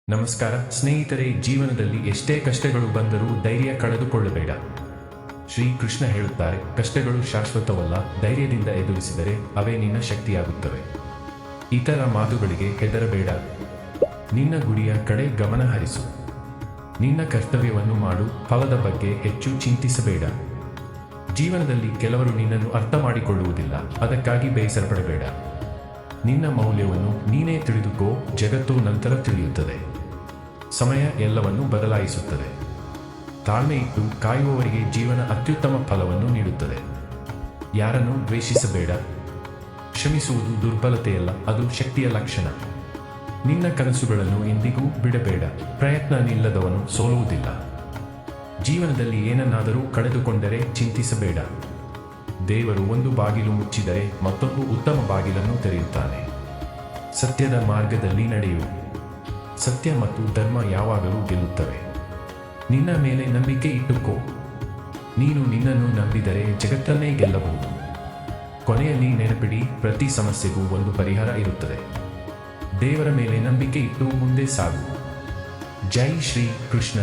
ನಮಸ್ಕಾರ ಸ್ನೇಹಿತರೆ, ಜೀವನದಲ್ಲಿ ಎಷ್ಟೇ ಕಷ್ಟಗಳು ಬಂದರೂ ಧೈರ್ಯ ಕಳೆದುಕೊಳ್ಳಬೇಡ. ಶ್ರೀ ಕೃಷ್ಣ ಹೇಳುತ್ತಾರೆ, ಕಷ್ಟಗಳು ಶಾಶ್ವತವಲ್ಲ, ಧೈರ್ಯದಿಂದ ಎದುರಿಸಿದರೆ ಅವೇ ನಿನ್ನ ಶಕ್ತಿಯಾಗುತ್ತವೆ. ಇತರ ಮಾತುಗಳಿಗೆ ಹೆದರಬೇಡ. ನಿನ್ನ ಗುರಿಯ ಕಡೆ ಗಮನ ಹರಿಸು. ನಿನ್ನ ಕರ್ತವ್ಯವನ್ನು ಮಾಡು, ಫಲದ ಬಗ್ಗೆ ಹೆಚ್ಚು ಚಿಂತಿಸಬೇಡ. ಜೀವನದಲ್ಲಿ ಕೆಲವರು ನಿನ್ನನ್ನು ಅರ್ಥ ಮಾಡಿಕೊಳ್ಳುವುದಿಲ್ಲ, ಅದಕ್ಕಾಗಿ ಬೇಸರಪಡಬೇಡ. ನಿನ್ನ ಮೌಲ್ಯವನ್ನು ನೀನೇ ತಿಳಿದುಕೋ, ಜಗತ್ತು ನಂತರ ತಿಳಿಯುತ್ತದೆ. ಸಮಯ ಎಲ್ಲವನ್ನೂ ಬದಲಾಯಿಸುತ್ತದೆ. ತಾಳ್ಮೆ ಇಟ್ಟು ಕಾಯುವವರಿಗೆ ಜೀವನ ಅತ್ಯುತ್ತಮ ಫಲವನ್ನು ನೀಡುತ್ತದೆ. ಯಾರನ್ನೂ ದ್ವೇಷಿಸಬೇಡ. ಕ್ಷಮಿಸುವುದು ದುರ್ಬಲತೆಯಲ್ಲ, ಅದು ಶಕ್ತಿಯ ಲಕ್ಷಣ. ನಿನ್ನ ಕನಸುಗಳನ್ನು ಎಂದಿಗೂ ಬಿಡಬೇಡ. ಪ್ರಯತ್ನ ನಿಲ್ಲದವನು ಸೋಲುವುದಿಲ್ಲ. ಜೀವನದಲ್ಲಿ ಏನನ್ನಾದರೂ ಕಳೆದುಕೊಂಡರೆ ಚಿಂತಿಸಬೇಡ. ದೇವರು ಒಂದು ಬಾಗಿಲು ಮುಚ್ಚಿದರೆ ಮತ್ತೊಂದು ಉತ್ತಮ ಬಾಗಿಲನ್ನು ತೆರೆಯುತ್ತಾನೆ. ಸತ್ಯದ ಮಾರ್ಗದಲ್ಲಿ ನಡೆಯು. ಸತ್ಯ ಮತ್ತು ಧರ್ಮ ಯಾವಾಗಲೂ ಗೆಲ್ಲುತ್ತವೆ. ನಿನ್ನ ಮೇಲೆ ನಂಬಿಕೆ ಇಟ್ಟುಕೋ. ನೀನು ನಿನ್ನನ್ನು ನಂಬಿದರೆ ಜಗತ್ತನ್ನೇ ಗೆಲ್ಲಬಹುದು. ಕೊನೆಯಲ್ಲಿ ನೆನಪಿಡಿ, ಪ್ರತಿ ಸಮಸ್ಯೆಗೂ ಒಂದು ಪರಿಹಾರ ಇರುತ್ತದೆ. ದೇವರ ಮೇಲೆ ನಂಬಿಕೆ ಇಟ್ಟು ಮುಂದೆ ಸಾಗು. ಜೈ ಶ್ರೀ ಕೃಷ್ಣ.